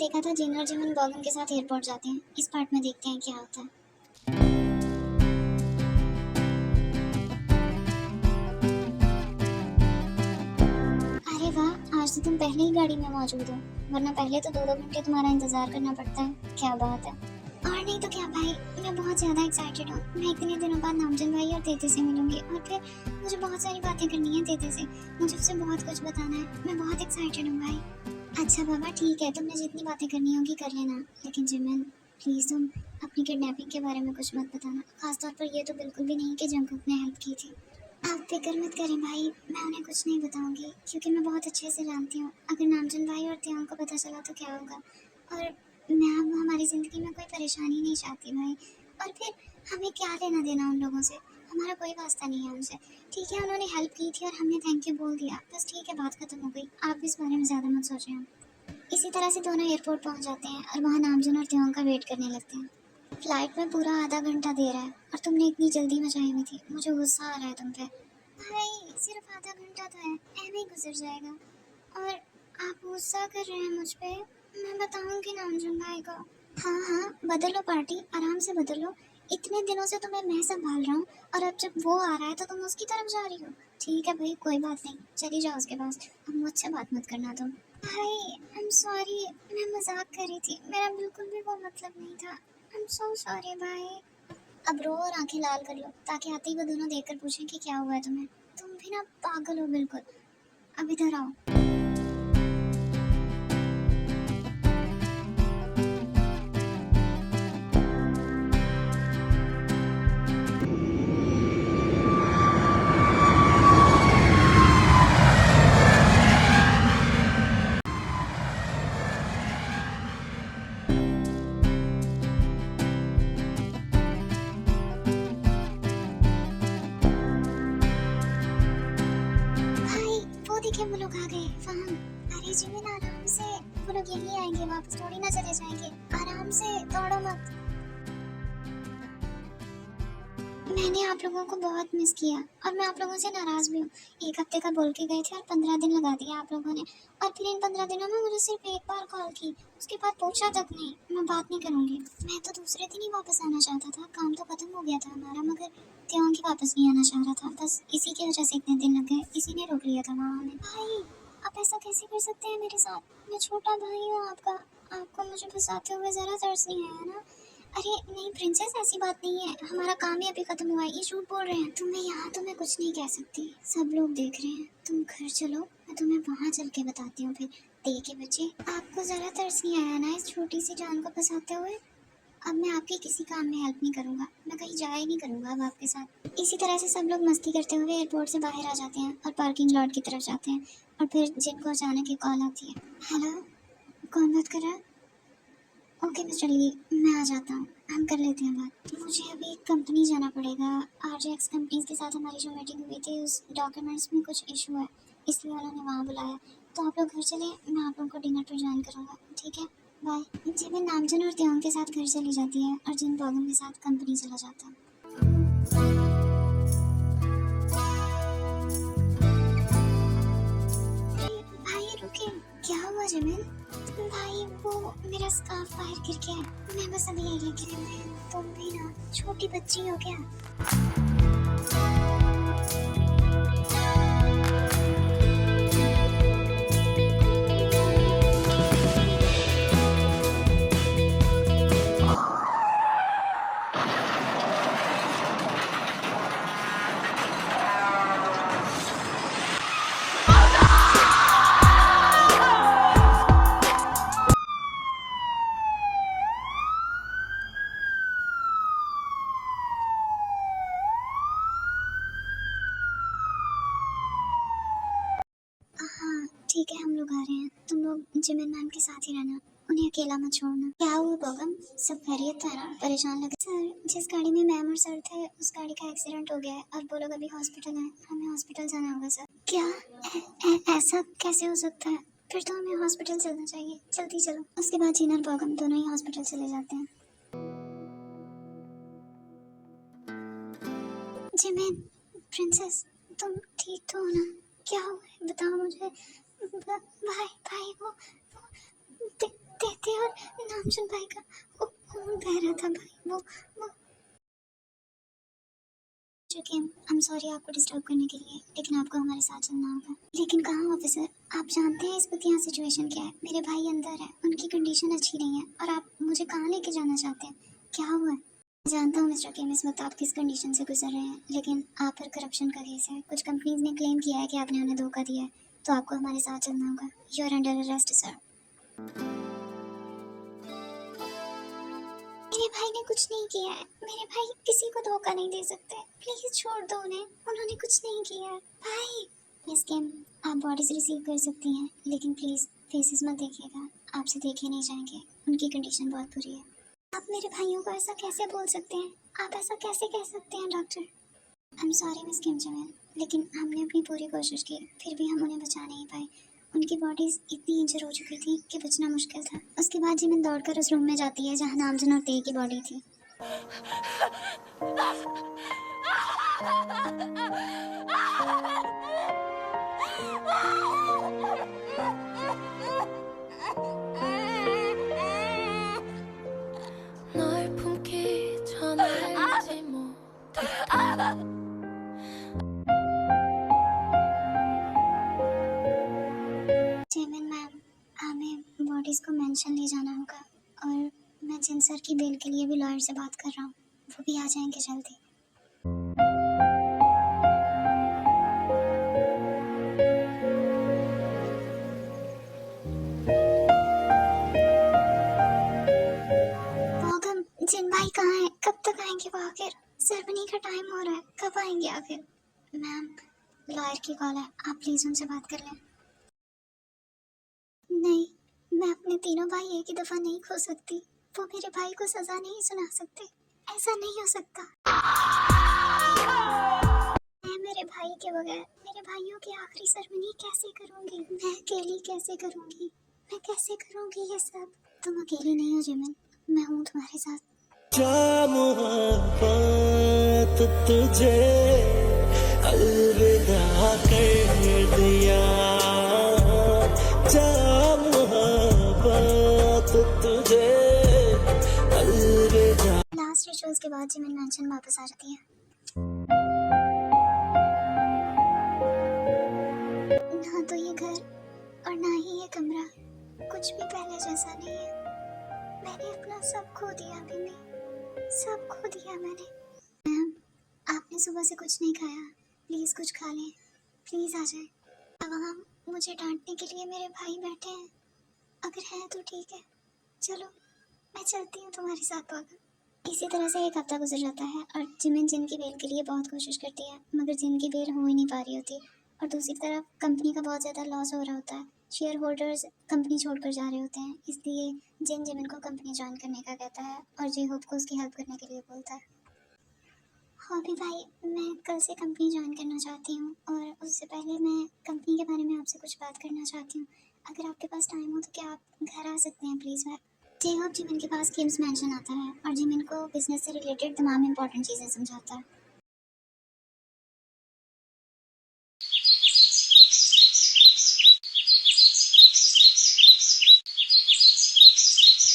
देखा था जिन और जिमिन बॉगम के साथ एयरपोर्ट जाते हैं। इस पार्ट में देखते हैं क्या होता है। अरे वाह, आज तो तुम पहले ही गाड़ी में मौजूद हो, वरना पहले तो 2-2 घंटे तुम्हारा इंतजार करना पड़ता है। क्या बात है। और नहीं तो क्या भाई, मैं बहुत ज़्यादा एक्साइटेड हूँ। मैं इतने दिनों बाद नामजन भाई और तेते से मिलूंगी और फिर मुझे बहुत सारी बातें करनी है तेते से। मुझे उसे बहुत कुछ बताना है। मैं बहुत एक्साइटेड हूँ भाई। अच्छा बाबा ठीक है, तुमने जितनी बातें करनी होगी कर लेना, लेकिन जिमिन प्लीज़ तुम अपनी किडनैपिंग के बारे में कुछ मत बताना। खासतौर पर ये तो बिल्कुल भी नहीं कि जंगकुक ने हेल्प की थी। आप फिक्र मत करें भाई, मैं उन्हें कुछ नहीं बताऊंगी क्योंकि मैं बहुत अच्छे से जानती हूँ अगर नामजन भाई और त्योंग को पता चला तो क्या होगा। और मैं अब हमारी ज़िंदगी में कोई परेशानी नहीं चाहती भाई। और फिर हमें क्या लेना देना उन लोगों से, हमारा कोई वास्ता नहीं है उनसे। ठीक है उन्होंने हेल्प की थी और हमने थैंक यू बोल दिया, बस ठीक है बात खत्म हो गई। आप भी इस बारे में ज़्यादा मत सोचें। इसी तरह से दोनों एयरपोर्ट पहुंच जाते हैं और वहाँ नामजन और त्योंग का वेट करने लगते हैं। फ्लाइट में पूरा आधा घंटा देर है और तुमने इतनी जल्दी मचाई हुई थी, मुझे गुस्सा आ रहा है तुम पे। भाई सिर्फ आधा घंटा तो है, ऐसे ही गुजर जाएगा। और आप गुस्सा कर रहे हैं मुझ पे। मैं बताऊंगी नामजन भाई को। हाँ हाँ बदलो पार्टी, आराम से बदलो। इतने दिनों से तुम्हें मैं संभाल रहा हूँ और अब जब वो आ रहा है तो तुम उसकी तरफ जा रही हो। ठीक है भाई कोई बात नहीं, चली जाओ उसके पास। अब मुझसे बात मत करना तुम। भाई आई एम सॉरी, मैं मजाक कर रही थी, मेरा बिल्कुल भी वो मतलब नहीं था। आई एम सो सॉरी भाई। अब रो और आंखें लाल कर लो ताकि आते ही वो दोनों देखकर पूछें कि क्या हुआ है तुम्हें। तुम भी ना पागल हो बिल्कुल। अब इधर आओ। भाई वो देखिए वो लोग आ गए फहम। अरे जिमिन आराम से, वो लोग यहीं आएंगे, वापस थोड़ी ना चले जाएंगे। आराम से, दौड़ो मत। मैंने आप लोगों को बहुत मिस किया और मैं आप लोगों से नाराज भी हूँ। 1 हफ्ते का बोल के गए थे और 15 दिन लगा दिया आप लोगों ने। और फिर इन 15 दिनों में मुझे सिर्फ एक बार कॉल की, उसके बाद पूछा तक नहीं। मैं बात नहीं करूँगी। मैं तो दूसरे दिन ही वापस आना चाहता था, काम तो खत्म हो गया था हमारा, मगर त्यों की वापस नहीं आना चाह रहा था। बस इसी की वजह से इतने दिन लग गए, इसी ने रोक लिया था वहाँ हमें। भाई आप ऐसा कैसे कर सकते हैं मेरे साथ? मैं छोटा भाई हूँ आपका, आपको मुझे फंसाते हुए ज़रा तरस नहीं आया ना? अरे नहीं प्रिंसेस, ऐसी बात नहीं है, हमारा काम ही अभी खत्म हुआ है, ये झूठ बोल रहे हैं। तुम्हें यहाँ तो मैं कुछ नहीं कह सकती, सब लोग देख रहे हैं। तुम घर चलो, मैं तुम्हें वहाँ चल के बताती हूँ। फिर देखे बच्चे, आपको जरा तरस नहीं आया ना इस छोटी सी जान को फंसाते हुए? अब मैं आपके किसी काम में हेल्प नहीं करूँगा, मैं कहीं जाया ही नहीं करूँगा अब आपके साथ। इसी तरह से सब लोग मस्ती करते हुए एयरपोर्ट से बाहर आ जाते हैं और पार्किंग लॉट की तरफ जाते हैं। और फिर जिनको अचानक एक कॉल आती है। हेलो, कौन बात कर रहा है? ओके मिस्टर ली, मैं आ जाता हूँ, हम कर लेते हैं बात। मुझे अभी कंपनी जाना पड़ेगा। आरजेएक्स कंपनीज के साथ हमारी जो मीटिंग हुई थी उस डॉक्यूमेंट्स में कुछ इशू है, इसलिए उन्होंने वहाँ बुलाया। तो आप लोग घर चले, मैं आप लोगों को डिनर पर ज्वाइन करूँगा। ठीक है बाय। जिमिन नामजन और त्योंग के साथ घर चली जाती है और जिन बॉगम के साथ कंपनी चला जाता है। भाई रुके, क्या हुआ जिमिन? भाई वो मेरा स्कार्फ बाहर गिर गया है, मैं बस अभी यही लेके आई हूँ। तुम भी ना छोटी बच्ची हो क्या? हाँ ठीक है, हम लोग आ रहे हैं। तुम लोग जिमिन मैम के साथ ही रहना, उन्हें अकेला मत छोड़ना। क्या हुआ बगम, सब खैरियत था ना? परेशान लगे सर, जिस गाड़ी में मैम और सर थे उस गाड़ी का एक्सीडेंट हो गया है और वो लोग अभी हॉस्पिटल हैं, हमें हॉस्पिटल जाना होगा सर। क्या ऐसा कैसे हो सकता है? फिर तो हमें हॉस्पिटल चलना चाहिए, जल्दी चलो। उसके बाद जीनर बगम दोनों ही हॉस्पिटल चले जाते हैं। जिमिन, प्रिंसेस, तुम ठीक तो हो ना? क्या हुआ है बताओ मुझे। भाई भाई वो कहते और नामचुन भाई का वो खून बह रहा था भाई। वो चुके हैं। आई एम सॉरी आपको डिस्टर्ब करने के लिए, लेकिन आपको हमारे साथ चलना होगा। लेकिन कहाँ ऑफिसर, आप जानते हैं इस वक्त यहाँ सिचुएशन क्या है। मेरे भाई अंदर है, उनकी कंडीशन अच्छी नहीं है, और आप मुझे कहाँ लेके जाना चाहते हैं? क्या हुआ है? मैं जानता हूँ मिस्टर केम इस वक्त आप किस कंडीशन से गुजर रहे हैं, लेकिन आप पर करप्शन का केस है। कुछ कंपनीज ने क्लेम किया है कि आपने उन्हें धोखा दिया है, तो आपको हमारे साथ चलना होगा। You are under arrest sir. मेरे भाई ने कुछ नहीं किया है। मेरे भाई किसी को धोखा नहीं दे सकते। प्लीज छोड़ दो उन्हें, उन्होंने कुछ नहीं किया है। भाई मिस किम, आप बॉडीज रिसीव कर सकती हैं, लेकिन प्लीज फेसेस मत देखिएगा, आपसे देखे नहीं जाएंगे। उनकी कंडीशन बहुत बुरी है। आप मेरे भाइयों को ऐसा कैसे बोल सकते हैं? आप ऐसा कैसे कह सकते हैं doctor? I am sorry miss Kim Jamil, लेकिन हमने अपनी पूरी कोशिश की, फिर भी हम उन्हें बचा नहीं पाए। उनकी बॉडीज इतनी इंजर हो चुकी थी कि बचना मुश्किल था। उसके बाद जिमिन दौड़कर उस रूम में जाती है जहाँ नामजन और तेई की बॉडी थी। 널 품기 전 알지 못했던 जिमिन मैम, हमें बॉडीज को मेंशन ले जाना होगा, और मैं जिन सर की बेल के लिए भी लॉयर से बात कर रहा हूँ, वो भी आ जाएंगे जल्दी। मौगम, जिन भाई कहाँ हैं? कब तक आएंगे वो आखिर? सेरेमनी का टाइम हो रहा है, कब आएंगे आखिर? मैम, लॉयर की कॉल है, आप प्लीज उनसे बात कर लें। नहीं, मैं अपने तीनों भाई एक ही दफा नहीं खो सकती। वो मेरे भाई को सजा नहीं सुना सकते, ऐसा नहीं हो सकता। मैं मेरे भाई के बगैर मेरे भाइयों की आखिरी सेरेमनी कैसे करूंगी? मैं अकेली कैसे करूंगी? मैं कैसे करूंगी ये सब? तुम अकेली नहीं हो जिमिन, मैं हूँ तुम्हारे साथ। क्या मोहब्बत तुझे अलविदा कर दिया, क्या मोहब्बत तुझे अलविदा। लास्ट रिचुअल्स के बाद जिमिन मेंशन वापस आ जाती है। ना तो ये घर और ना ही ये कमरा कुछ भी पहले जैसा नहीं है। मैंने अपना सब खो दिया अभी, सब खो दिया मैंने। मैम, आपने सुबह से कुछ नहीं खाया, प्लीज कुछ खा लें। प्लीज आ जाए। वहाँ मुझे डांटने के लिए मेरे भाई बैठे हैं, अगर है तो ठीक है। चलो मैं चलती हूँ तुम्हारे साथ पागल। इसी तरह से एक हफ्ता गुजर जाता है, और जिमिन जिन की बेल के लिए बहुत कोशिश करती है, मगर जिन की बेल हो ही नहीं पा रही होती। और दूसरी तरफ कंपनी का बहुत ज़्यादा लॉस हो रहा होता है। शेयर होल्डर्स कंपनी छोड़कर जा रहे होते हैं, इसलिए जिन जिमिन को कंपनी ज्वाइन करने का कहता है, और जे होप को उसकी हेल्प करने के लिए बोलता है। हॉबी भाई, मैं कल से कंपनी ज्वाइन करना चाहती हूँ, और उससे पहले मैं कंपनी के बारे में आपसे कुछ बात करना चाहती हूँ। अगर आपके पास टाइम हो तो क्या आप घर आ सकते हैं प्लीज़? मैं जे होप जिमिन के पास गेम्स मेंशन आता है, और जिमिन को बिजनेस से रिलेटेड तमाम इंपॉर्टेंट चीज़ें समझाता है।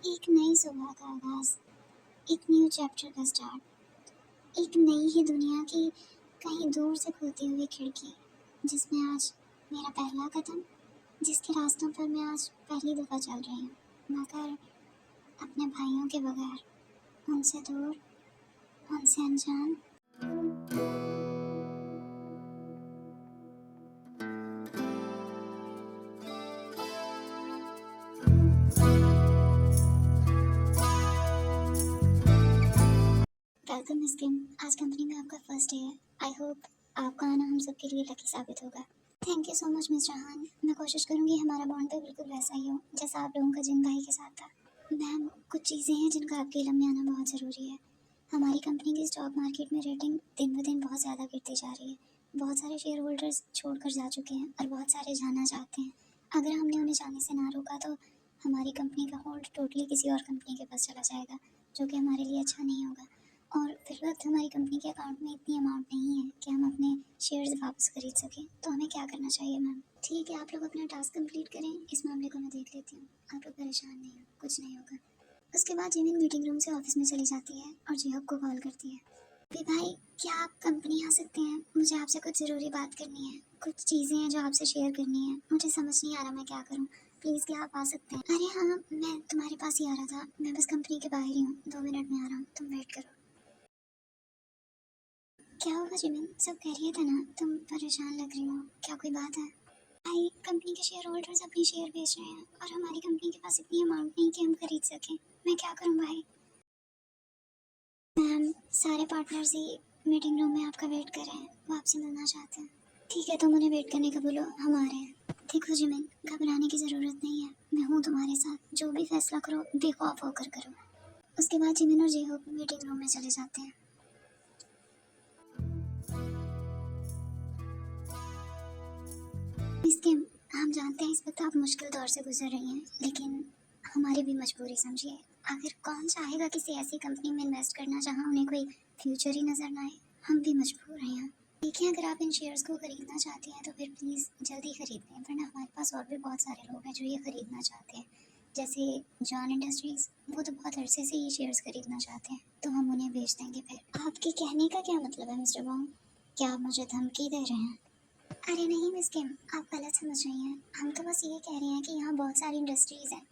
एक नई सुबह का आगाज, एक न्यू चैप्टर का स्टार्ट, एक नई ही दुनिया की कहीं दूर से खुलती हुई खिड़की, जिसमें आज मेरा पहला कदम, जिसके रास्तों पर मैं आज पहली दफ़ा चल रही हूँ, मगर अपने भाइयों के बगैर, उनसे दूर, उनसे अनजान। वेलकम मिस किम, आज कंपनी में आपका फर्स्ट डे है। आई होप आपका आना हम सबके लिए लकी साबित होगा। Thank you so much miss जहान, मैं कोशिश करूँगी हमारा बॉन्ड तो बिल्कुल वैसा ही हो जैसा आप लोगों का जिन भाई के साथ था। मैम, कुछ चीज़ें हैं जिनका आपके इलम में आना बहुत ज़रूरी है। हमारी कंपनी की स्टॉक मार्केट में रेटिंग दिन ब दिन बहुत ज़्यादा गिरती जा रही है। बहुत सारे शेयर होल्डर्स छोड़कर जा चुके हैं, और बहुत सारे जाना चाहते हैं। अगर हमने उन्हें जाने से ना रोका तो हमारी कंपनी का होल्ड टोटली किसी और कंपनी के पास चला जाएगा, जो कि हमारे लिए अच्छा नहीं होगा। और फिलहाल हमारी कंपनी के अकाउंट में इतनी अमाउंट नहीं है कि हम अपने शेयर्स वापस खरीद सकें। तो हमें क्या करना चाहिए मैम? ठीक है, आप लोग अपना टास्क कंप्लीट करें, इस मामले को मैं देख लेती हूँ। आप लोग परेशान नहीं हो, कुछ नहीं होगा। उसके बाद जिमिन मीटिंग रूम से ऑफिस में चली जाती है और जेहब को कॉल करती है। भाई, क्या आप कंपनी आ सकते हैं? मुझे आपसे कुछ ज़रूरी बात करनी है। कुछ चीज़ें हैं जो आपसे शेयर करनी है। मुझे समझ नहीं आ रहा मैं क्या करूं। प्लीज़ क्या आप आ सकते हैं? अरे हाँ, मैं तुम्हारे पास ही आ रहा था। मैं बस कंपनी के बाहर ही हूँ, 2 मिनट में आ रहा हूँ, तुम वेट करो। क्या होगा जिमिन? सब खैरियत है ना? तुम परेशान लग रही हो, क्या कोई बात है? भाई, कंपनी के शेयर होल्डर्स अपनी शेयर बेच रहे हैं और हमारी कंपनी के पास इतनी अमाउंट नहीं कि हम खरीद सकें। मैं क्या करूँ भाई? मैम, सारे पार्टनर्स ही मीटिंग रूम में आपका वेट कर रहे हैं, वो आपसे मिलना चाहते हैं। ठीक है, तुम उन्हें वेट करने का बोलो, हम आ रहे हैं। देखो जिमिन, घबराने की ज़रूरत नहीं है, मैं हूँ तुम्हारे साथ। जो भी फैसला करो बेखौफ होकर करो। उसके बाद जिमिन और जेहोब मीटिंग रूम में चले जाते हैं। इसके हम जानते हैं इस वक्त आप मुश्किल दौर से गुजर रही हैं, लेकिन हमारी भी मजबूरी समझिए। आखिर कौन चाहेगा किसी ऐसी कंपनी में इन्वेस्ट करना जहां उन्हें कोई फ्यूचर ही नजर ना आए। हम भी मजबूर हैं यहाँ। देखिए, अगर आप इन शेयर्स को खरीदना चाहती हैं तो फिर प्लीज़ जल्दी खरीद लें, वरना हमारे पास और भी बहुत सारे लोग हैं जो ये खरीदना चाहते हैं। जैसे जॉन इंडस्ट्रीज़, वो तो बहुत अरसे से ये शेयर्स खरीदना चाहते हैं, तो हम उन्हें बेच देंगे। फिर आपके कहने का क्या मतलब है मिस्टर वॉन्ग? क्या आप मुझे धमकी दे रहे हैं? अरे नहीं मिस किम, आप गलत समझ रही हैं। हम तो बस ये कह रहे हैं कि यहाँ बहुत सारी इंडस्ट्रीज़ हैं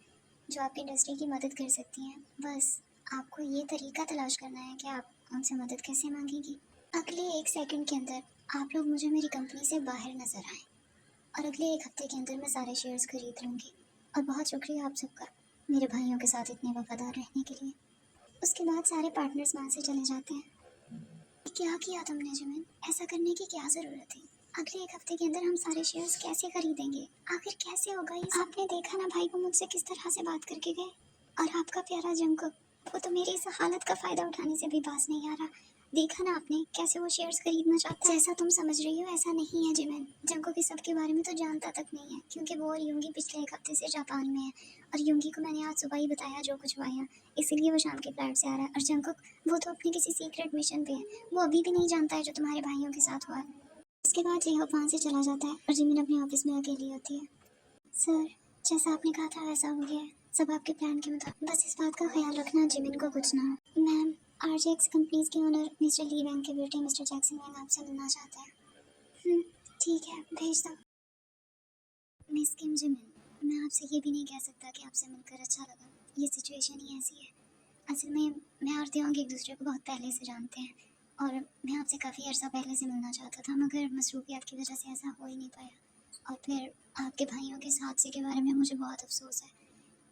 जो आपकी इंडस्ट्री की मदद कर सकती हैं। बस आपको ये तरीका तलाश करना है कि आप उनसे मदद कैसे मांगेंगी। अगले 1 सेकंड के अंदर आप लोग मुझे मेरी कंपनी से बाहर नजर आए और अगले 1 हफ्ते के अंदर मैं सारे शेयर्स खरीद लूँगी। और बहुत शुक्रिया आप सबका, मेरे भाइयों के साथ इतने वफादार रहने के लिए। उसके बाद सारे पार्टनर्स वहाँ से चले जाते हैं। क्या किया तुमने जिमिन? ऐसा करने की क्या ज़रूरत थी? अगले 1 हफ्ते के अंदर हम सारे शेयर्स कैसे खरीदेंगे? आखिर कैसे होगा ये? आपने देखा ना भाई को मुझसे किस तरह से बात करके गए। और आपका प्यारा जंकुक, वो तो मेरी इस हालत का फ़ायदा उठाने से भी बाज नहीं आ रहा। देखा ना आपने कैसे वो शेयर्स खरीदना चाहता है। जैसा तुम समझ रही हो ऐसा नहीं है जिमिन। जंकुक इस सब के बारे में तो जानता तक नहीं है, क्योंकि वो और यूंगी पिछले 1 हफ्ते से जापान में है। और यूंगी को मैंने आज सुबह ही बताया जो कुछ हुआ है, इसीलिए वो शाम के फ्लाइट से आ रहा है। और जंकुक, वो तो अपने किसी सीक्रेट मिशन पे है, वो अभी भी नहीं जानता है जो तुम्हारे भाइयों के साथ हुआ है। उसके बाद जेहब वहाँ से चला जाता है और जिमिन अपने ऑफिस में अकेली होती है। सर, जैसा आपने कहा था वैसा हो गया है, सब आपके प्लान के मुताबिक। बस इस बात का ख्याल रखना जिमिन को कुछ ना हो। मैम, आरजेएक्स कंपनीज के ओनर मिस्टर ली वैंग के बेटे मिस्टर जैक्सन वैंग आपसे मिलना चाहते हैं। ठीक है, भेज दो। मिस किम जिमिन, मैं आपसे ये भी नहीं कह सकता कि आपसे मिलकर अच्छा लगा। ये सिचुएशन ही ऐसी है। असल में मैं और त्योंग एक दूसरे को बहुत पहले से जानते हैं और मैं आपसे काफ़ी अर्सा पहले से मिलना चाहता था, मगर मसरूफियात की वजह से ऐसा हो ही नहीं पाया। और फिर आपके भाइयों के हादसे के बारे में मुझे बहुत अफसोस है।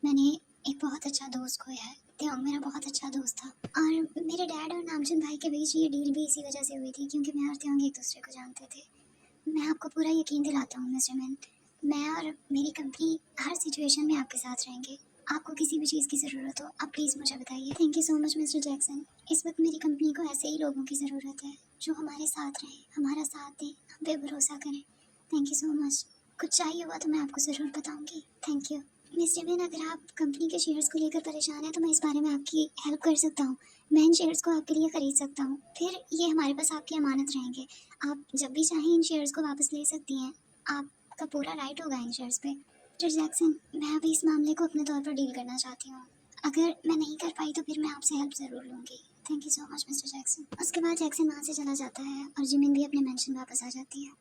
मैंने एक बहुत अच्छा दोस्त खोया है। त्योंग मेरा बहुत अच्छा दोस्त था और मेरे डैड और नामचंद भाई के बीच ये डील भी इसी वजह से हुई थी, क्योंकि मैं और त्योंग एक दूसरे को जानते थे। मैं आपको पूरा यकीन दिलाता हूँ मिस्टर मैन, मैं और मेरी कंपनी हर सिचुएशन में आपके साथ रहेंगे। आपको किसी भी चीज़ की ज़रूरत हो आप प्लीज़ मुझे बताइए। Thank you so much mister Jackson. इस वक्त मेरी कंपनी को ऐसे ही लोगों की ज़रूरत है जो हमारे साथ रहें, हमारा साथ दें, हम पे भरोसा करें। Thank you so much. कुछ चाहिए हुआ तो मैं आपको ज़रूर बताऊँगी। Thank you. मिस्टर मैन, अगर आप कंपनी के शेयर्स को लेकर परेशान हैं तो मैं इस बारे में आपकी हेल्प कर सकता हूँ। मैं इन शेयर्स को आपके लिए ख़रीद सकता हूँ, फिर ये हमारे पास आपकी अमानत रहेंगे। आप जब भी चाहें इन शेयर्स को वापस ले सकती हैं, आपका पूरा राइट होगा इन शेयर्स पे। मिस्टर जैक्सन, मैं अभी इस मामले को अपने तौर पर डील करना चाहती हूँ। अगर मैं नहीं कर पाई तो फिर मैं आपसे हेल्प ज़रूर लूँगी। Thank you so much mister Jackson. उसके बाद जैक्सन वहाँ से चला जाता है और जिमिन भी अपने मेंशन वापस आ जाती है।